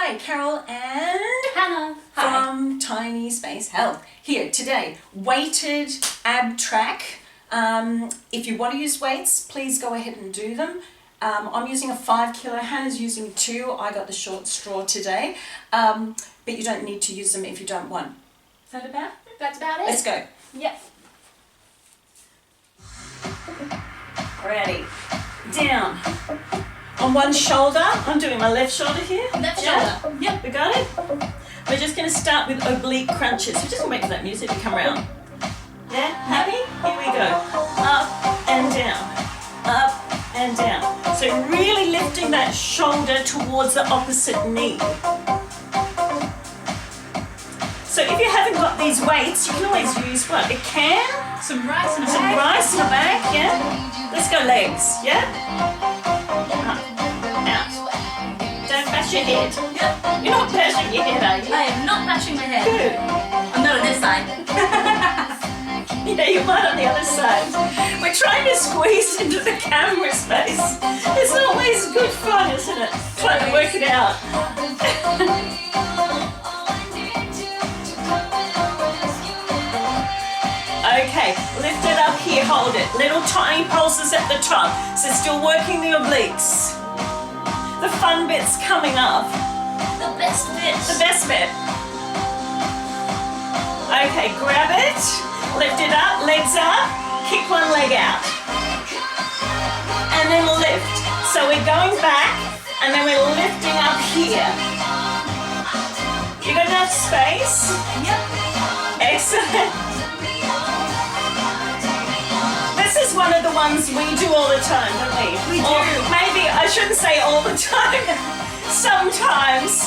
Hi, Carol and Hannah. from Tiny Space Health. Here today, weighted ab track. If you want to use weights, please go ahead and do them. I'm using a 5 kilo, Hannah's using 2. I got the short straw today, but you don't need to use them if you don't want. Is that about? That's about it. Let's go. Yep. Ready. Down. On one shoulder, I'm doing my left shoulder here. Left Yeah? shoulder. Yep, we got it. We're just going to start with oblique crunches. We're just going to wait for that music to come around. Yeah? Happy? Here we go. Up and down. Up and down. So really lifting that shoulder towards the opposite knee. So if you haven't got these weights, you can always use what? A can? Some rice in the Some bag. rice in the back, yeah? Let's go legs, yeah? Up, out. Don't bash your head. Yep. You're not bashing your head, are you? I am not bashing my head. Good. I'm not on this side. Yeah, you might on the other side. We're trying to squeeze into the camera space. It's always good fun, isn't it? Trying to work it out. Okay, lift it up here, hold it. Little tiny pulses at the top. So still working the obliques. The fun bit's coming up. The best bit. The best bit. Okay, grab it, lift it up, legs up, kick one leg out. And then lift. So we're going back and then we're lifting up here. You got enough space? Yep. Excellent. This is one of the ones we do all the time, don't we? We do. Or maybe I shouldn't say all the time. Sometimes.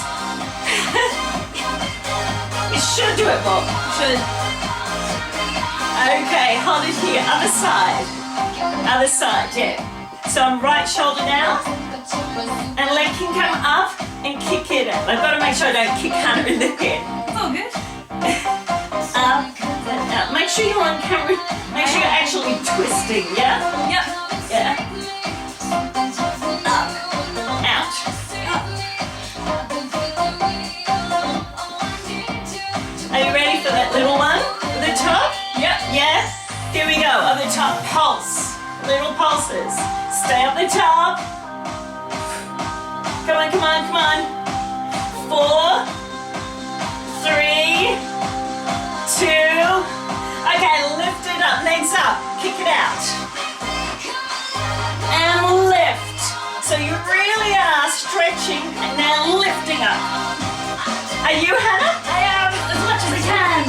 You should do it more. Should. Okay, hold it here. Other side. Other side, yeah. So I'm right shoulder now. And leg can come up and kick it out. I've got to make sure I don't kick Hana in the head. It's all good. Up and out. Make sure you're on camera. Make sure you're actually twisting, yeah? Yep. Yeah. Up. Out. Are you ready for that little one? At the top? Yep. Yeah? Here we go. At the top, pulse. Little pulses. Stay up the top. Come on, come on, come on. 4, 3, 2. Okay, lift it up. Legs up. Kick it out. And lift. So you really are stretching and now lifting up. Are you, Hannah? I am as much as I can.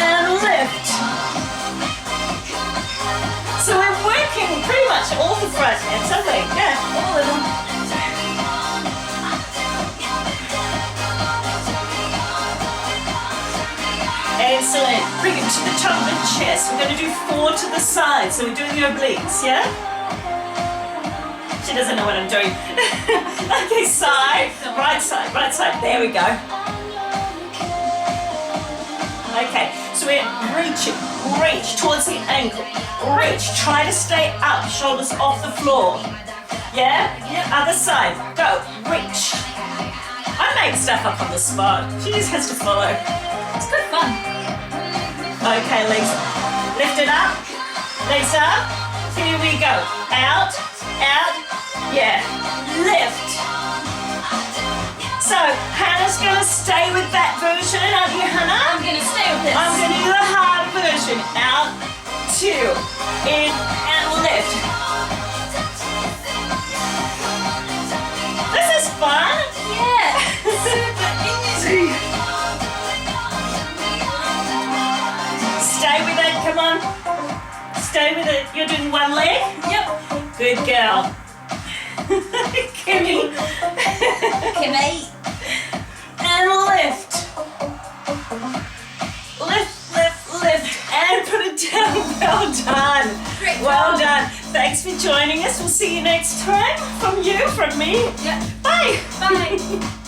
And lift. So we're working pretty much all the front ends, aren't we? Yeah, all of them. Excellent. Bring it to the top of the chest. We're going to do 4 to the side. So we're doing the obliques, yeah? She doesn't know what I'm doing. Okay, side, right side, right side. There we go. Okay, so we're reaching, reach towards the ankle. Reach, try to stay up, shoulders off the floor. Yeah? Yeah. Other side, go, reach. I make stuff up on the spot. She just has to follow. It's good fun. Okay, legs, lift it up, legs up. Here we go. Out, out, yeah, lift. So, Hannah's going to stay with that version, aren't you, Hannah? I'm going to stay with this. I'm going to do the hard version. Out, 2, in, and lift. This is fun. Yeah. Super easy. Stay with it, come on. Stay with it. You're doing one leg? Yep. Good girl. Kimmy. Kimmy. And lift. Lift, lift, lift. And put it down. Well done. Great Well job. done. Thanks for joining us. We'll see you next time. From you, from me. Yep. Bye. Bye.